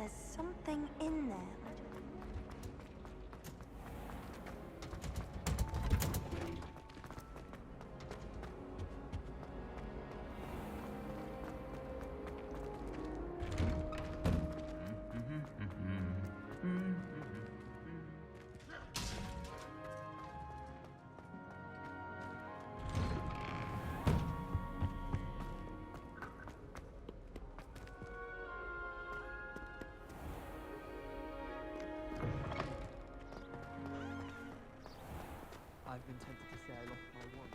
there's something in there. I've been tempted to say I lost my wand.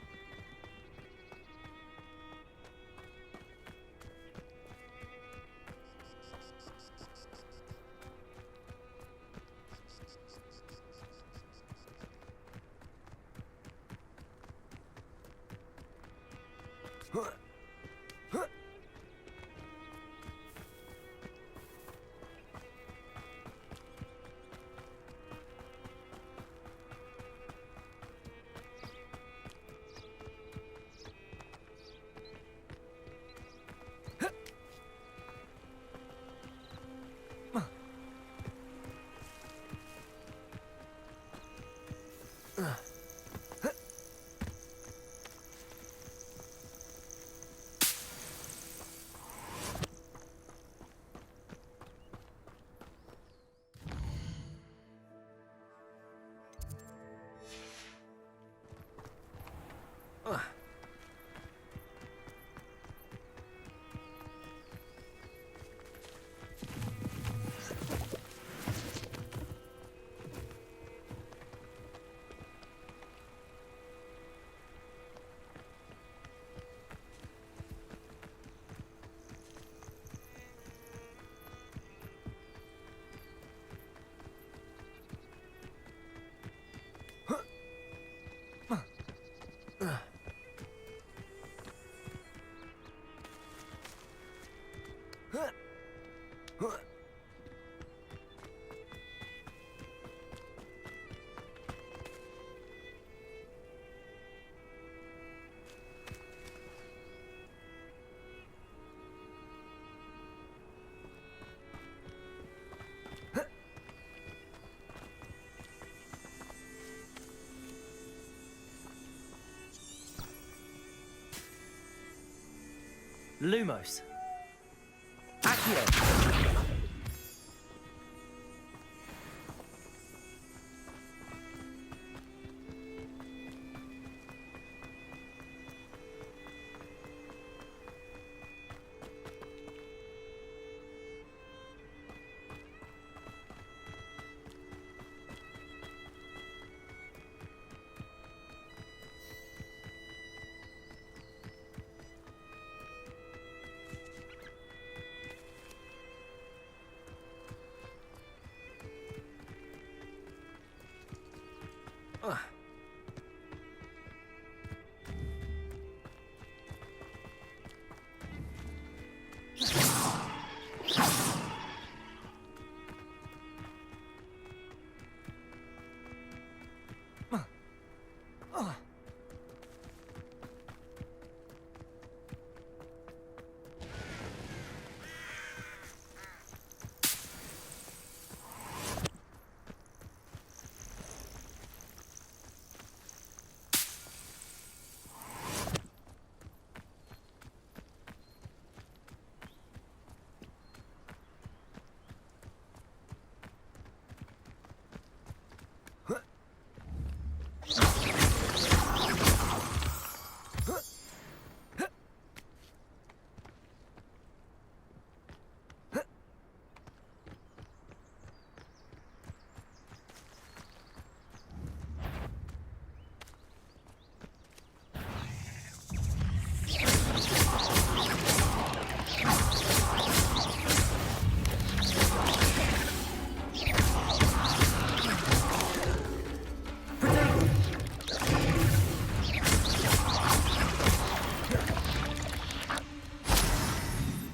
Lumos. Accio.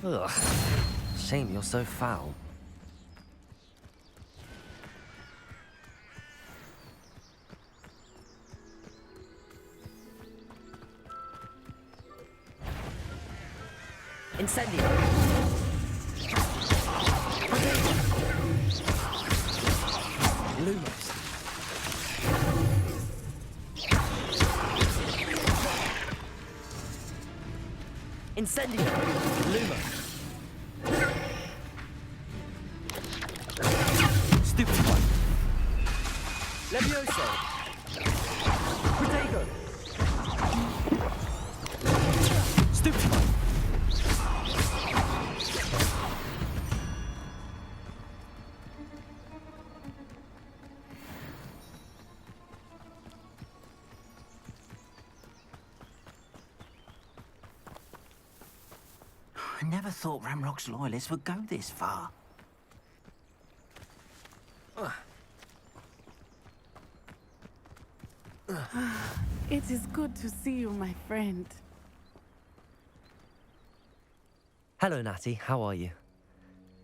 Ugh. Shame you're so foul. Incendio! Lumos. Incendio. Lumos. Stupefy. Levioso. Protego. Stupefy. I never thought Ramrock's loyalists would go this far. It is good to see you, my friend. Hello, Natty. How are you?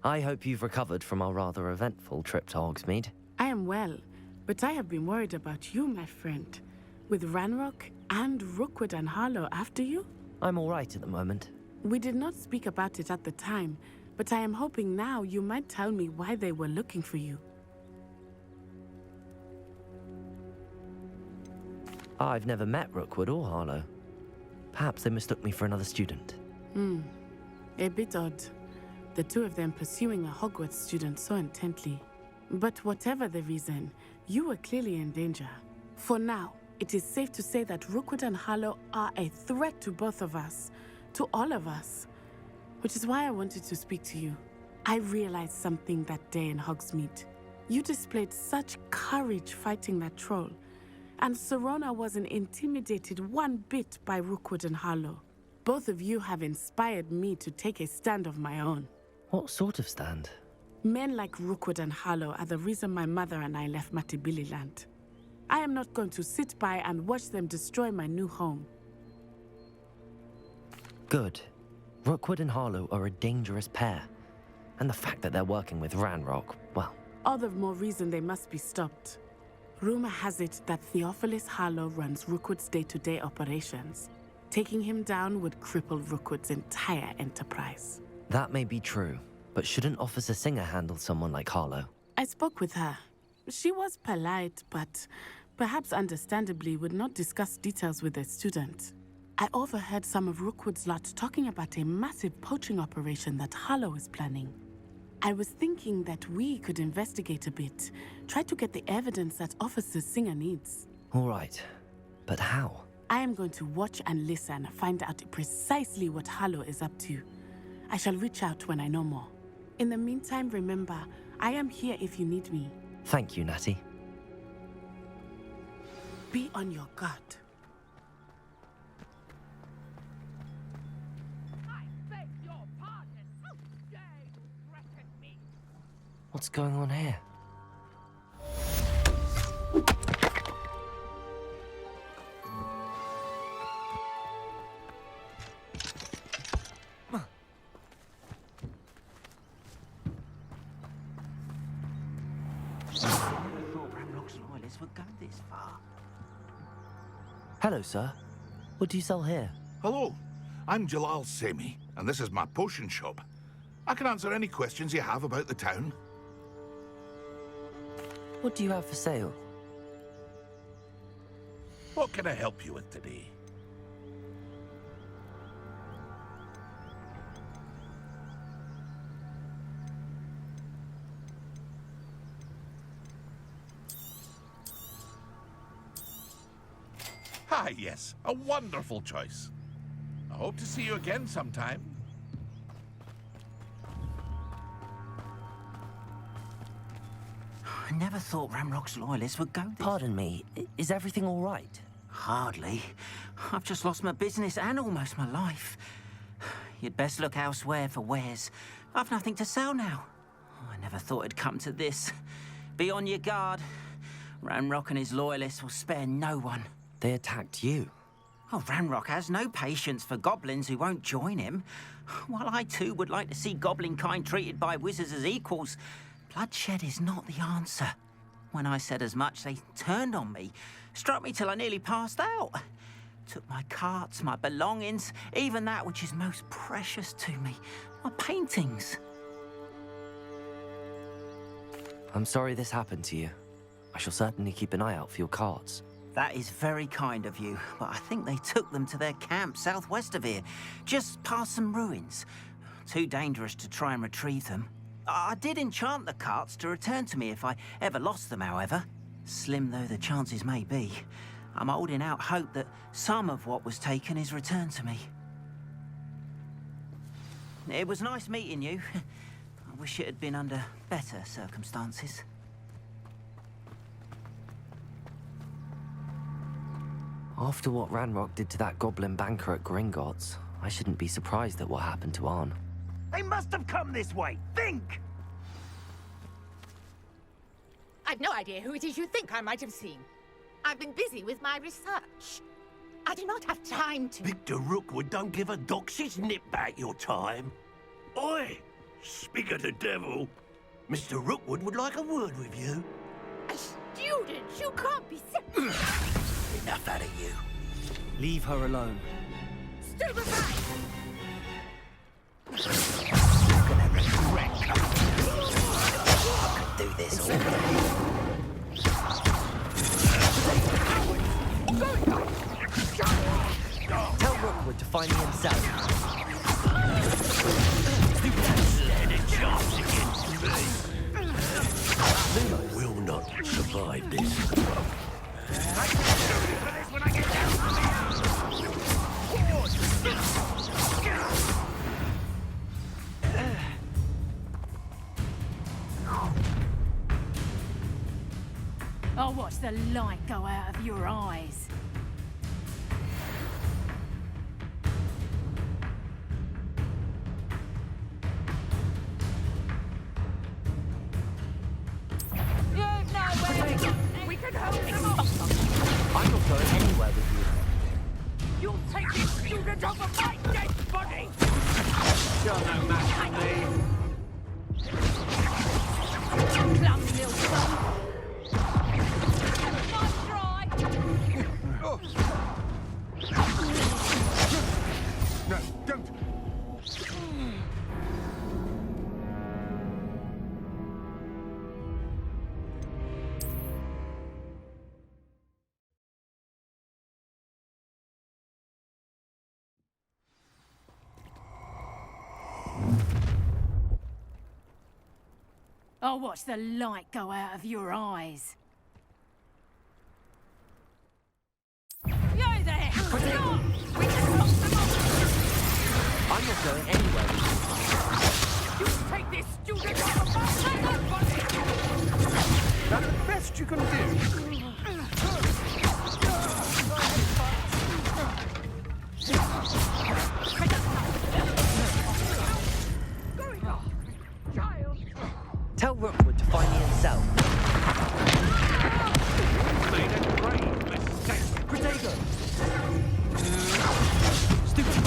I hope you've recovered from our rather eventful trip to Hogsmeade. I am well, but I have been worried about you, my friend. With Ranrock and Rookwood and Harlow after you? I'm all right at the moment. We did not speak about it at the time, but I am hoping now you might tell me why they were looking for you. I've never met Rookwood or Harlow. Perhaps they mistook me for another student. A bit odd. The two of them pursuing a Hogwarts student so intently. But whatever the reason, you were clearly in danger. For now, it is safe to say that Rookwood and Harlow are a threat to both of us. To all of us. Which is why I wanted to speak to you. I realized something that day in Hogsmeade. You displayed such courage fighting that troll. And Serona wasn't intimidated one bit by Rookwood and Harlow. Both of you have inspired me to take a stand of my own. What sort of stand? Men like Rookwood and Harlow are the reason my mother and I left Matibili land. I am not going to sit by and watch them destroy my new home. Good. Rookwood and Harlow are a dangerous pair. And the fact that they're working with Ranrock, well... All the more reason they must be stopped. Rumor has it that Theophilus Harlow runs Rookwood's day-to-day operations. Taking him down would cripple Rookwood's entire enterprise. That may be true, but shouldn't Officer Singer handle someone like Harlow? I spoke with her. She was polite, but perhaps understandably would not discuss details with a student. I overheard some of Rookwood's lot talking about a massive poaching operation that Harlow is planning. I was thinking that we could investigate a bit, try to get the evidence that Officer Singer needs. All right, but how? I am going to watch and listen, find out precisely what Harlow is up to. I shall reach out when I know more. In the meantime, remember, I am here if you need me. Thank you, Natty. Be on your guard. What's going on here? I thought Ramrock's loyalists would go this far. Hello, sir. What do you sell here? Hello, I'm Jalal Semi, and this is my potion shop. I can answer any questions you have about the town. What do you have for sale? What can I help you with today? Ah, yes, a wonderful choice. I hope to see you again sometime. I never thought Ramrock's loyalists would go this... Pardon me, is everything all right? Hardly. I've just lost my business and almost my life. You'd best look elsewhere for wares. I've nothing to sell now. I never thought it'd come to this. Be on your guard. Ranrock and his loyalists will spare no one. They attacked you. Oh, Ranrock has no patience for goblins who won't join him. While I too would like to see goblin kind treated by wizards as equals, bloodshed is not the answer. When I said as much, they turned on me, struck me till I nearly passed out. Took my carts, my belongings, even that which is most precious to me, my paintings. I'm sorry this happened to you. I shall certainly keep an eye out for your carts. That is very kind of you, but I think they took them to their camp southwest of here, just past some ruins. Too dangerous to try and retrieve them. I did enchant the carts to return to me if I ever lost them, however. Slim though the chances may be, I'm holding out hope that some of what was taken is returned to me. It was nice meeting you. I wish it had been under better circumstances. After what Ranrock did to that goblin banker at Gringotts, I shouldn't be surprised at what happened to Arn. They must have come this way. Think! I've no idea who it is you think I might have seen. I've been busy with my research. I do not have time to... Victor Rookwood don't give a doxy's nip back your time. Oi! Speak of the devil. Mr. Rookwood would like a word with you. A student? You can't be serious. Enough out of you. Leave her alone. Stand aside! You're gonna regret coming. I could do this all day. Tell Rookwood to find me himself. Stand a chance against me. You will not survive this. I'll watch the light go out of your eyes. We can hold them off. I'm not going anywhere with you. You'll take this student off of my dead body! You're no match for me. Clumsy little son! Nice try! No, don't! I'll watch the light go out of your eyes. You there! Stop! We can knock them off! I'm not going anywhere with you. You take this student off of my dead body! That's the best you can do. Tell Rookwood to find me himself. Made a grave mistake. Protego! Stupid!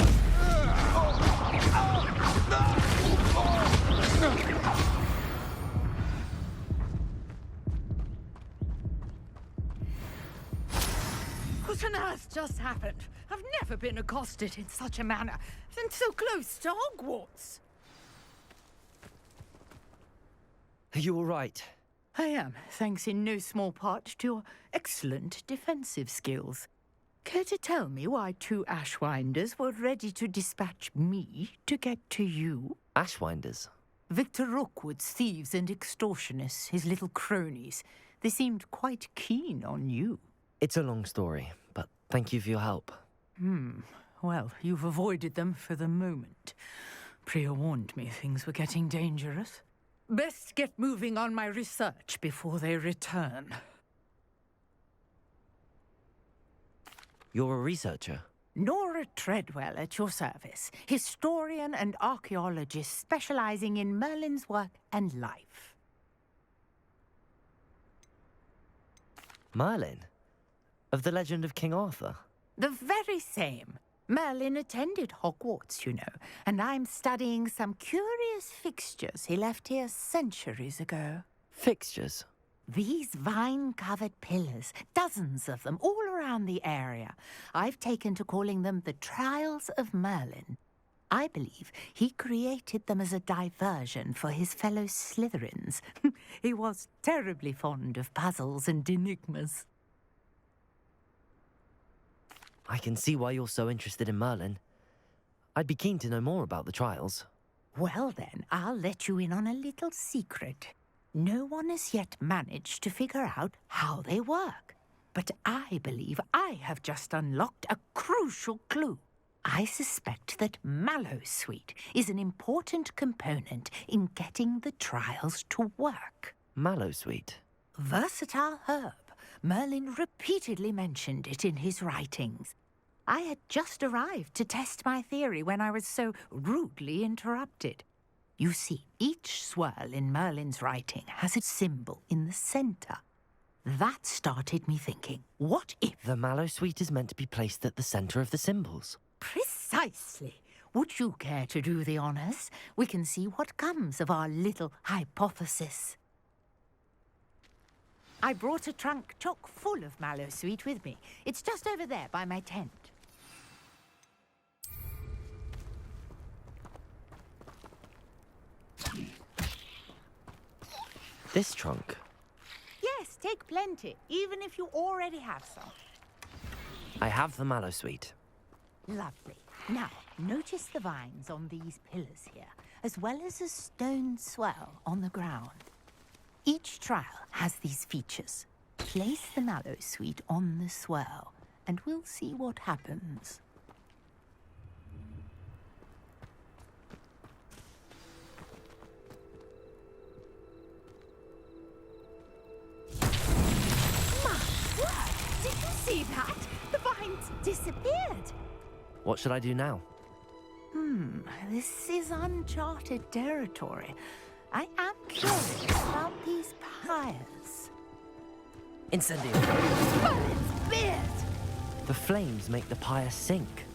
What on earth just happened? I've never been accosted in such a manner, and so close to Hogwarts. Are you all right? I am, thanks in no small part to your excellent defensive skills. Care to tell me why two Ashwinders were ready to dispatch me to get to you? Ashwinders? Victor Rookwood's thieves and extortionists, his little cronies. They seemed quite keen on you. It's a long story, but thank you for your help. Well, you've avoided them for the moment. Priya warned me things were getting dangerous. Best get moving on my research before they return. You're a researcher? Nora Treadwell at your service, historian and archaeologist specializing in Merlin's work and life. Merlin? Of the legend of King Arthur? The very same. Merlin attended Hogwarts, you know, and I'm studying some curious fixtures he left here centuries ago. Fixtures? These vine-covered pillars, dozens of them, all around the area. I've taken to calling them the Trials of Merlin. I believe he created them as a diversion for his fellow Slytherins. He was terribly fond of puzzles and enigmas. I can see why you're so interested in Merlin. I'd be keen to know more about the trials. Well then, I'll let you in on a little secret. No one has yet managed to figure out how they work. But I believe I have just unlocked a crucial clue. I suspect that Mallowsweet is an important component in getting the trials to work. Mallowsweet? Versatile herb. Merlin repeatedly mentioned it in his writings. I had just arrived to test my theory when I was so rudely interrupted. You see, each swirl in Merlin's writing has a symbol in the center. That started me thinking, what if... The Mallowsweet is meant to be placed at the center of the symbols. Precisely. Would you care to do the honors? We can see what comes of our little hypothesis. I brought a trunk chock full of Mallowsweet with me. It's just over there by my tent. This trunk? Yes, take plenty, even if you already have some. I have the Mallowsweet. Lovely. Now, notice the vines on these pillars here, as well as a stone swell on the ground. Each trial has these features. Place the Mallowsweet on the swell, and we'll see what happens. My word! Did you see that? The vines disappeared. What should I do now? This is uncharted territory. I am curious about these pyres. Incendio! Merlin's beard! The flames make the pyre sink.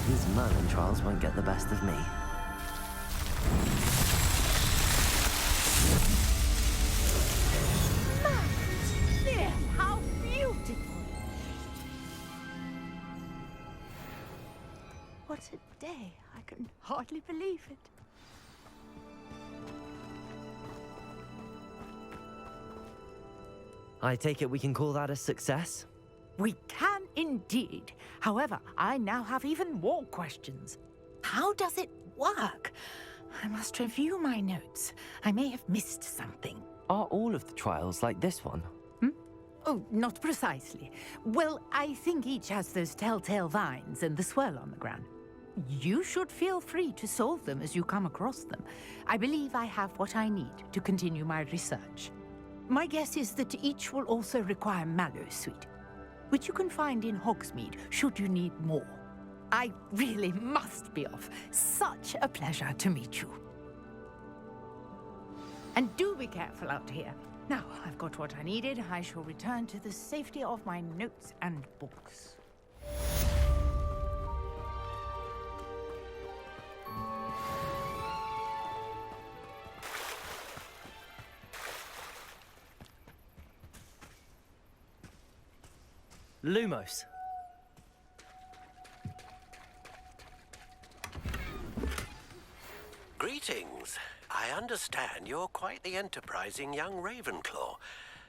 These Merlin trials won't get the best of me. Merlin's beard! How beautiful! What a day. I can hardly believe it. I take it we can call that a success? We can indeed. However, I now have even more questions. How does it work? I must review my notes. I may have missed something. Are all of the trials like this one? Oh, not precisely. Well, I think each has those telltale vines and the swirl on the ground. You should feel free to solve them as you come across them. I believe I have what I need to continue my research. My guess is that each will also require Mallowsweet, which you can find in Hogsmeade should you need more. I really must be off. Such a pleasure to meet you. And do be careful out here. Now, I've got what I needed. I shall return to the safety of my notes and books. Lumos. Greetings. I understand you're quite the enterprising young Ravenclaw.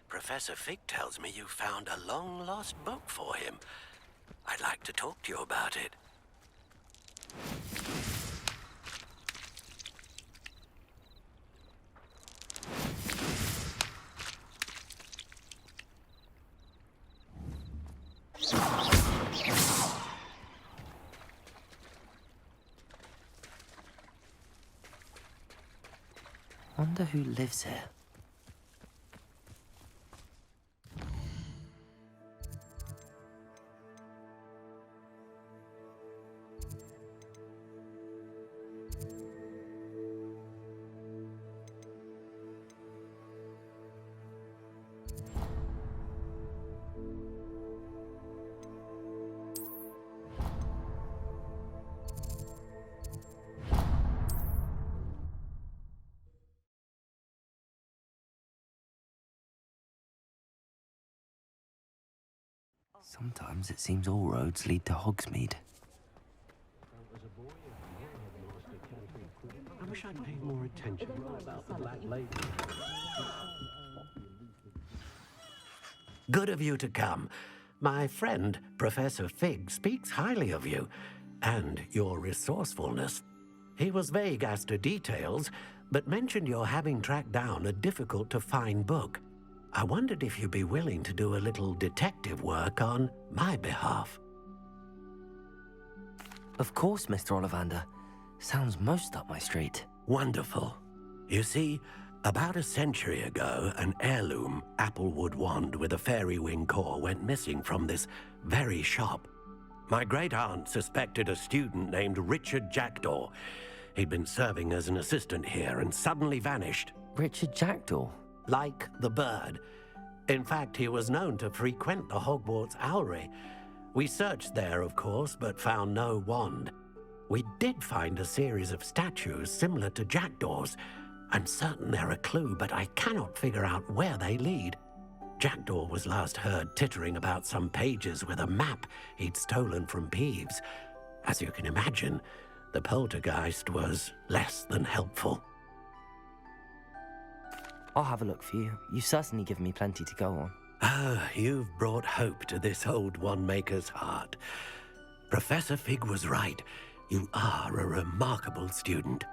Professor Fig tells me you found a long-lost book for him. I'd like to talk to you about it. Wonder who lives here. Sometimes it seems all roads lead to Hogsmeade. I wish I'd paid more attention about the Black Lady. Good of you to come. My friend, Professor Fig, speaks highly of you and your resourcefulness. He was vague as to details, but mentioned your having tracked down a difficult-to-find book. I wondered if you'd be willing to do a little detective work on my behalf. Of course, Mr. Ollivander. Sounds most up my street. Wonderful. You see, about a century ago, an heirloom applewood wand with a fairy wing core went missing from this very shop. My great-aunt suspected a student named Richard Jackdaw. He'd been serving as an assistant here and suddenly vanished. Richard Jackdaw? Like the bird. In fact, he was known to frequent the Hogwarts Owlery. We searched there, of course, but found no wand. We did find a series of statues similar to Jackdaw's. I'm certain they're a clue, but I cannot figure out where they lead. Jackdaw was last heard tittering about some pages with a map he'd stolen from Peeves. As you can imagine, the poltergeist was less than helpful. I'll have a look for you. You've certainly given me plenty to go on. Ah, you've brought hope to this old one-maker's heart. Professor Fig was right. You are a remarkable student.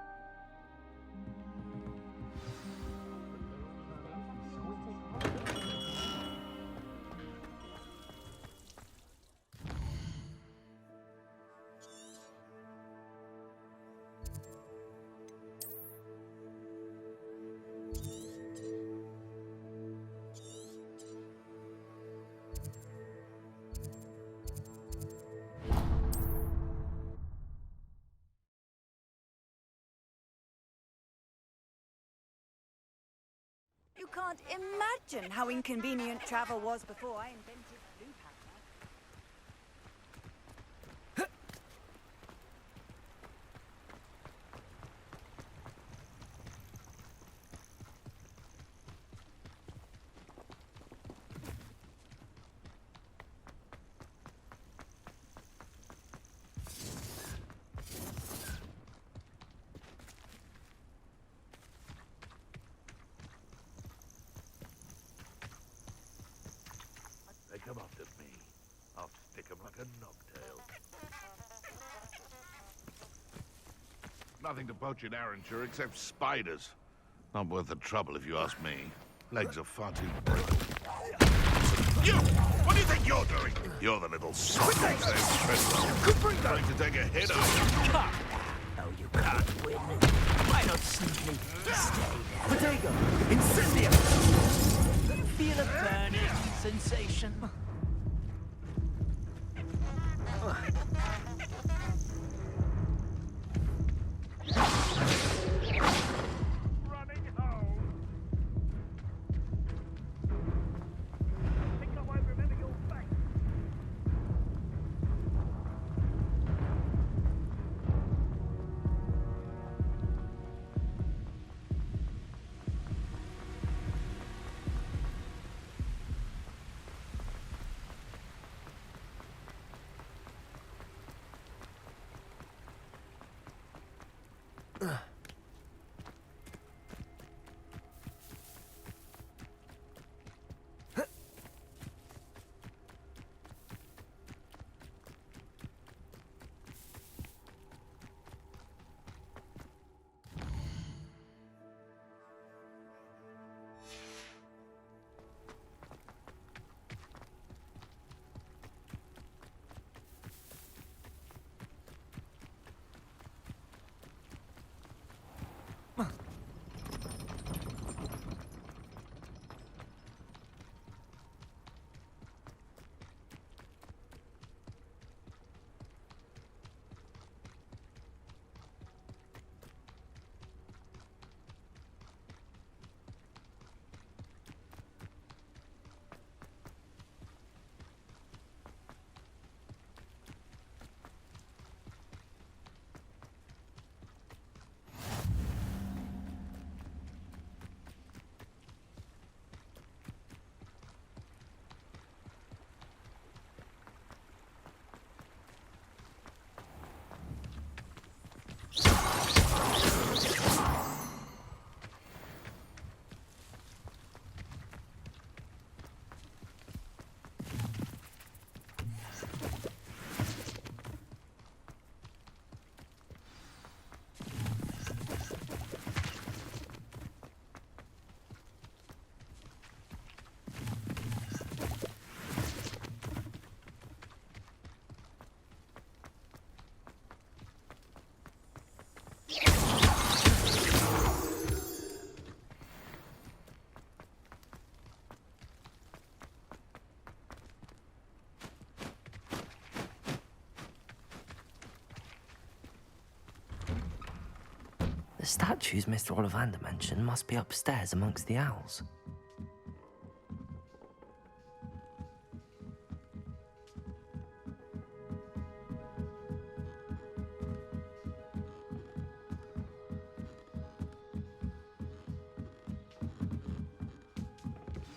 You can't imagine how inconvenient travel was before I invented blue powder. They come after me. I'll stick 'em like a knocktail. Nothing to poach in Arranshire except spiders. Not worth the trouble if you ask me. Legs are far too brittle. You! What do you think you're doing? You're the little sod trying to take a hit out. No, you can't win. Why not simply stay there? Potato! Incendio! Feel a burning sensation. Running home. Think I won't remember your face. statues Mr. Ollivander mentioned must be upstairs amongst the owls.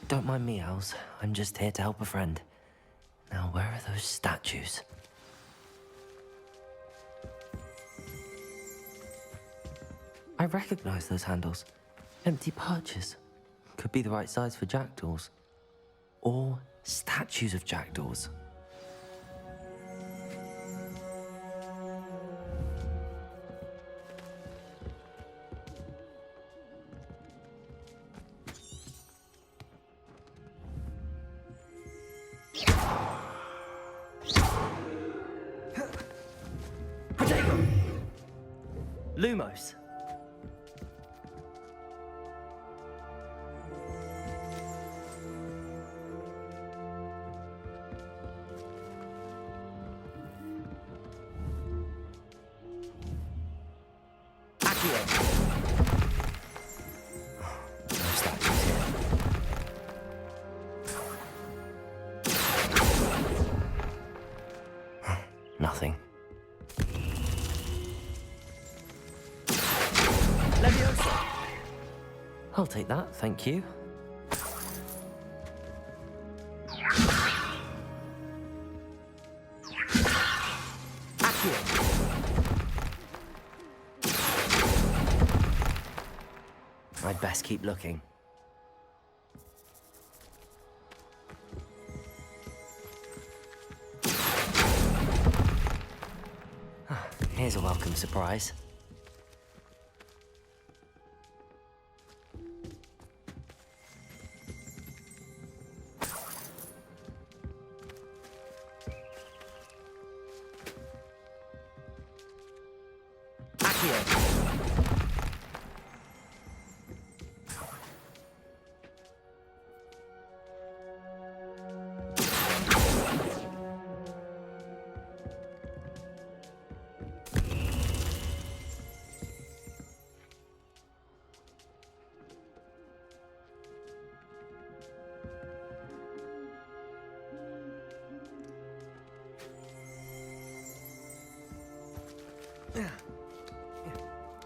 Don't mind me, owls. I'm just here to help a friend. Now, where are those statues? I recognize those handles. Empty perches. Could be the right size for jackdaws. Or statues of jackdaws. Lumos. No statues here. Nothing. I'll take that, thank you. I'd best keep looking. Here's a welcome surprise.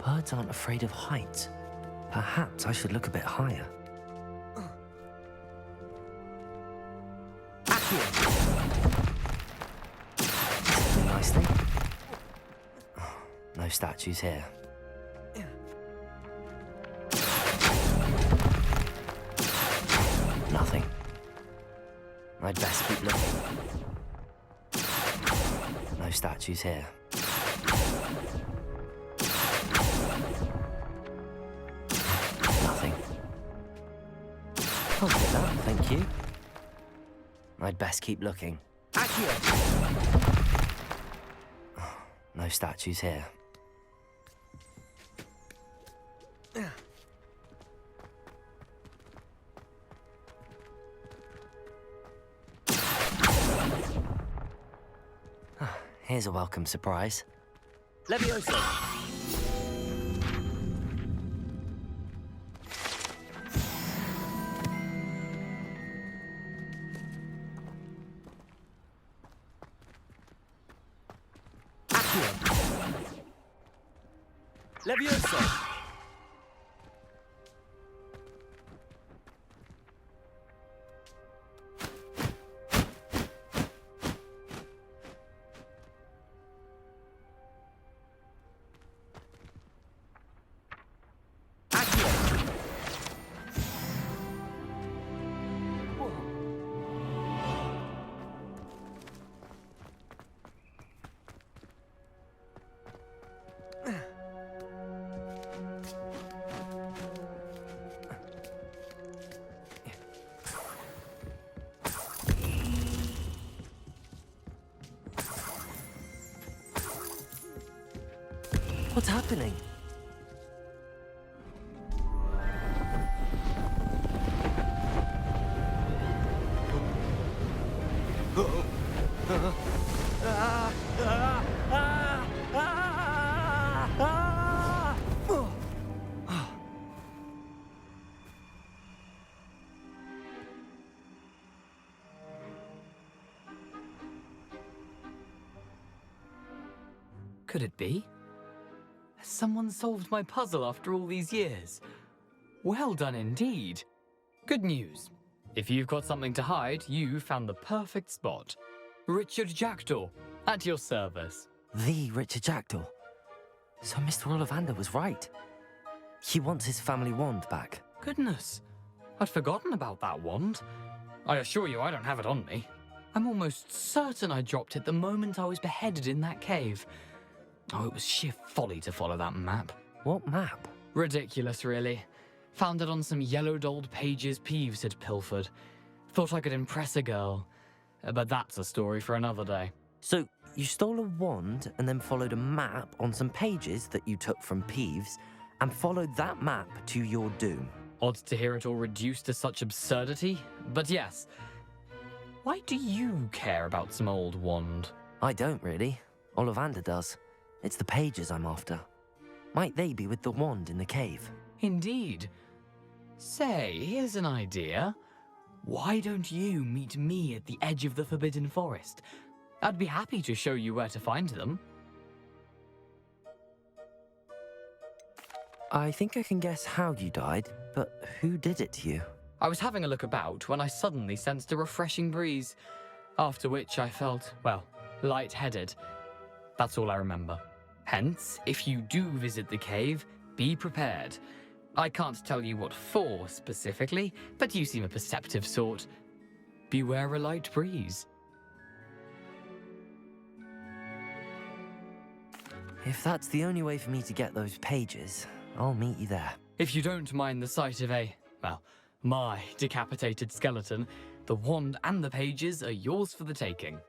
Birds aren't afraid of heights. Perhaps I should look a bit higher. Something nicely. No statues here. Nothing. I'd best keep looking. No statues here. Nothing. I'll do that, thank you. I'd best keep looking. No statues here. Here's a welcome surprise. Levioso! Levioso! What's happening? Could it be? Has someone solved my puzzle after all these years? Well done indeed. Good news. If you've got something to hide, you found the perfect spot. Richard Jackdaw, at your service. The Richard Jackdaw. So Mr. Ollivander was right. He wants his family wand back. Goodness, I'd forgotten about that wand. I assure you I don't have it on me. I'm almost certain I dropped it the moment I was beheaded in that cave. Oh, it was sheer folly to follow that map. What map? Ridiculous, really. Found it on some yellowed old pages Peeves had pilfered. Thought I could impress a girl. But that's a story for another day. So you stole a wand and then followed a map on some pages that you took from Peeves and followed that map to your doom. Odd to hear it all reduced to such absurdity, but yes. Why do you care about some old wand? I don't really. Ollivander does. It's the pages I'm after. Might they be with the wand in the cave? Indeed. Say, here's an idea. Why don't you meet me at the edge of the Forbidden Forest? I'd be happy to show you where to find them. I think I can guess how you died, but who did it to you? I was having a look about when I suddenly sensed a refreshing breeze, after which I felt, well, lightheaded. That's all I remember. Hence, if you do visit the cave, be prepared. I can't tell you what for specifically, but you seem a perceptive sort. Beware a light breeze. If that's the only way for me to get those pages, I'll meet you there. If you don't mind the sight of my decapitated skeleton, the wand and the pages are yours for the taking.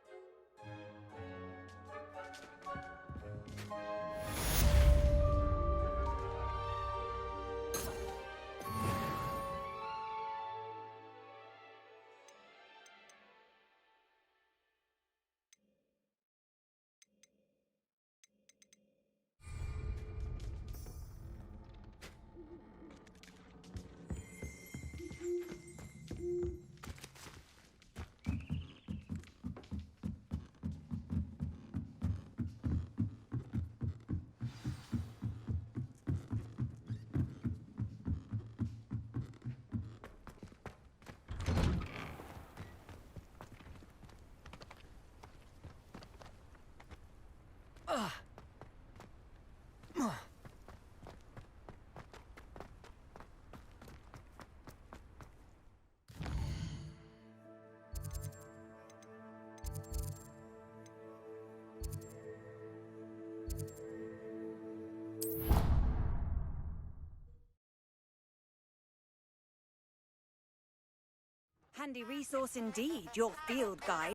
Handy resource indeed, your field guide.